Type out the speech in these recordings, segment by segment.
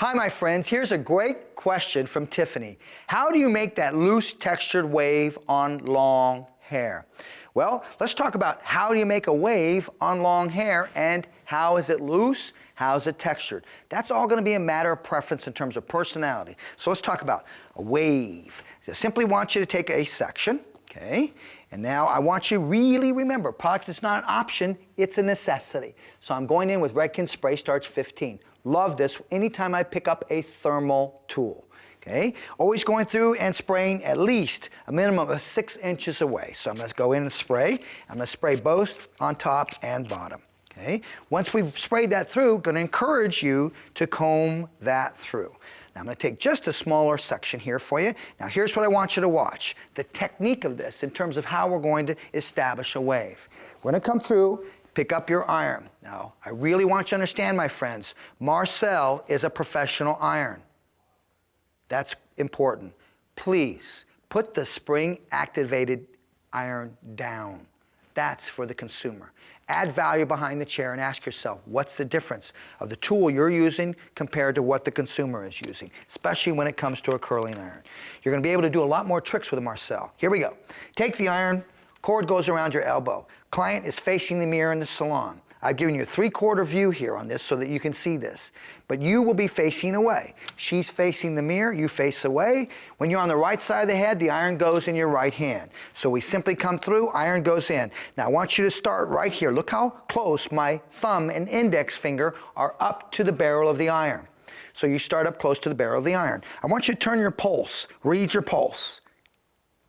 Hi, my friends. Here's a great question from Tiffany. How do you make that loose textured wave on long hair? Well, let's talk about how do you make a wave on long hair and how is it loose, how is it textured. That's all going to be a matter of preference in terms of personality. So let's talk about a wave. I simply want you to take a section, okay? And now I want you to really remember, products is not an option, it's a necessity. So I'm going in with Redken Spray Starch 15. Love this anytime I pick up a thermal tool. Okay, always going through and spraying at least a minimum of 6 inches away. So I'm going to go in and spray. I'm going to spray both on top and bottom. Okay, once we've sprayed that through, going to encourage you to comb that through. Now I'm going to take just a smaller section here for you. Now here's what I want you to watch. The technique of this in terms of how we're going to establish a wave. We're going to come through, pick up your iron. Now I really want you to understand, my friends, Marcel is a professional iron. That's important. Please put the spring-activated iron down. That's for the consumer. Add value behind the chair and ask yourself, what's the difference of the tool you're using compared to what the consumer is using, especially when it comes to a curling iron. You're going to be able to do a lot more tricks with a Marcel. Here we go. Take the iron, cord goes around your elbow. Client is facing the mirror in the salon. I've given you a 3/4 view here on this so that you can see this. But you will be facing away. She's facing the mirror, you face away. When you're on the right side of the head, the iron goes in your right hand. So we simply come through, iron goes in. Now I want you to start right here. Look how close my thumb and index finger are up to the barrel of the iron. So you start up close to the barrel of the iron. I want you to turn your pulse, read your pulse.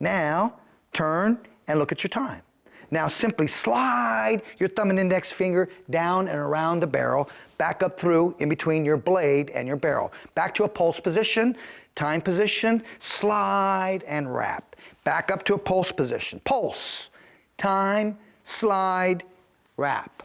Now turn and look at your time. Now simply slide your thumb and index finger down and around the barrel, back up through in between your blade and your barrel. Back to a pulse position, time position, slide and wrap. Back up to a pulse position. Pulse, time, slide, wrap.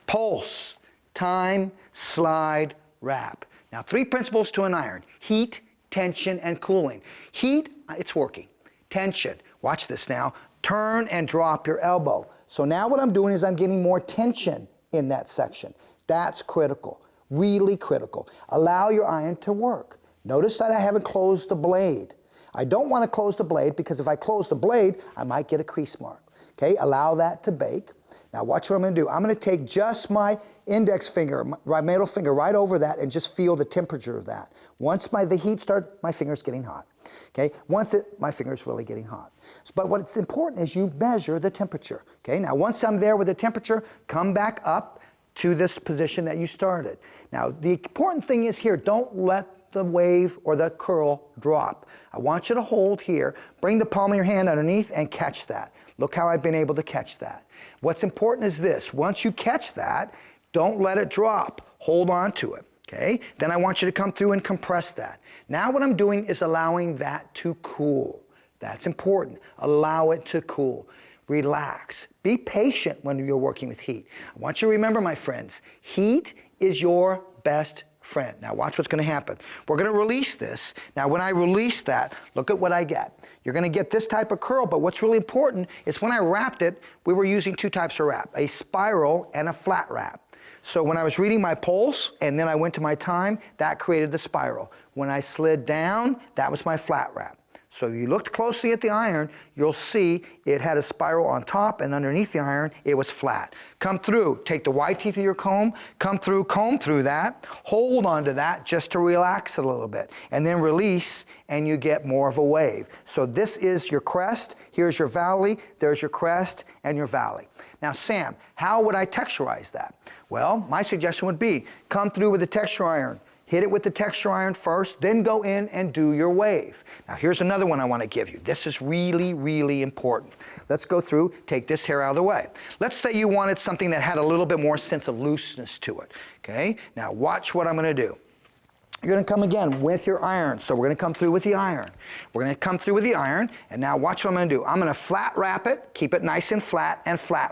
Pulse, time, slide, wrap. Now 3 principles to an iron: heat, tension, and cooling. Heat, it's working. Tension, watch this now. Turn and drop your elbow. So now what I'm doing is I'm getting more tension in that section. That's critical, really critical. Allow your iron to work. Notice that I haven't closed the blade. I don't want to close the blade because if I close the blade, I might get a crease mark. Okay, allow that to bake. Now watch what I'm going to do. I'm going to take just my index finger, my middle finger right over that and just feel the temperature of that. Once the heat starts, my finger's getting hot. Okay, my finger's really getting hot. But what's important is you measure the temperature. Okay, now once I'm there with the temperature, come back up to this position that you started. Now the important thing is here, don't let the wave or the curl drop. I want you to hold here, bring the palm of your hand underneath and catch that. Look how I've been able to catch that. What's important is this: once you catch that, don't let it drop. Hold on to it. Okay? Then I want you to come through and compress that. Now what I'm doing is allowing that to cool. That's important. Allow it to cool. Relax. Be patient when you're working with heat. I want you to remember, my friends, heat is your best friend. Now watch what's going to happen. We're going to release this. Now when I release that, look at what I get. You're going to get this type of curl, but what's really important is when I wrapped it, we were using 2 types of wrap, a spiral and a flat wrap. So when I was reading my pulse and then I went to my time, that created the spiral. When I slid down, that was my flat wrap. So if you looked closely at the iron, you'll see it had a spiral on top, and underneath the iron, it was flat. Come through, take the wide teeth of your comb, come through, comb through that, hold onto that just to relax it a little bit, and then release, and you get more of a wave. So this is your crest, here's your valley, there's your crest and your valley. Now, Sam, how would I texturize that? Well, my suggestion would be, come through with a texture iron. Hit it with the texture iron first, then go in and do your wave. Now here's another one I want to give you. This is really, really important. Let's go through, take this hair out of the way. Let's say you wanted something that had a little bit more sense of looseness to it. Okay, now watch what I'm going to do. You're going to come again with your iron. So we're going to come through with the iron. We're going to come through with the iron, and now watch what I'm going to do. I'm going to flat wrap it, keep it nice and flat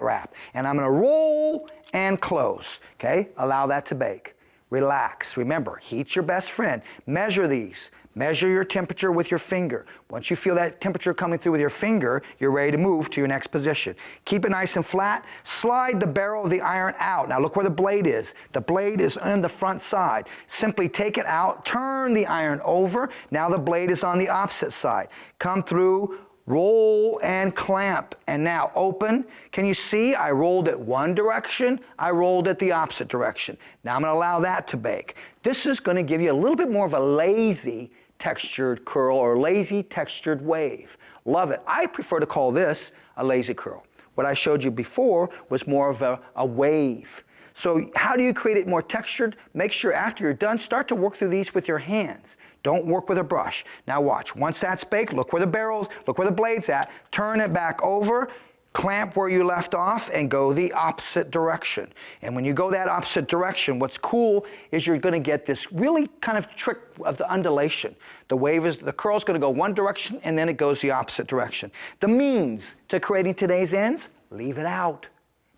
wrap. And I'm going to roll and close. Okay, allow that to bake. Relax. Remember, heat's your best friend. Measure these. Measure your temperature with your finger. Once you feel that temperature coming through with your finger, you're ready to move to your next position. Keep it nice and flat. Slide the barrel of the iron out. Now look where the blade is. The blade is on the front side. Simply take it out, turn the iron over. Now the blade is on the opposite side. Come through, roll and clamp, and now open. Can you see I rolled it one direction, I rolled it the opposite direction. Now I'm going to allow that to bake. This is going to give you a little bit more of a lazy textured curl or lazy textured wave. Love it. I prefer to call this a lazy curl. What I showed you before was more of a wave. So how do you create it more textured? Make sure after you're done, start to work through these with your hands. Don't work with a brush. Now watch, once that's baked, look where the barrel's, look where the blade's at, turn it back over, clamp where you left off, and go the opposite direction. And when you go that opposite direction, what's cool is you're going to get this really kind of trick of the undulation. The wave is, the curl's going to go one direction, and then it goes the opposite direction. The means to creating today's ends, leave it out.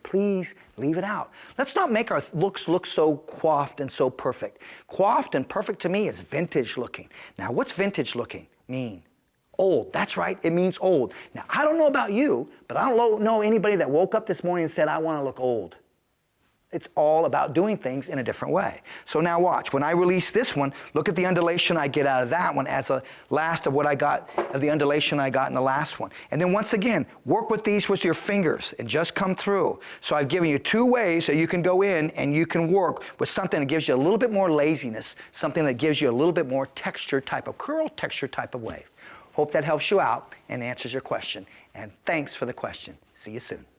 Please leave it out. Let's not make our looks look so coiffed and so perfect. Coiffed and perfect to me is vintage looking. Now, what's vintage looking mean? Old. That's right, it means old. Now, I don't know about you, but I don't know anybody that woke up this morning and said, I want to look old. It's all about doing things in a different way. So now watch, when I release this one, look at the undulation I get out of that one as a last of what I got, of the undulation I got in the last one. And then once again, work with these with your fingers and just come through. So I've given you two ways that you can go in and you can work with something that gives you a little bit more laziness, something that gives you a little bit more texture type of curl, texture type of wave. Hope that helps you out and answers your question. And thanks for the question. See you soon.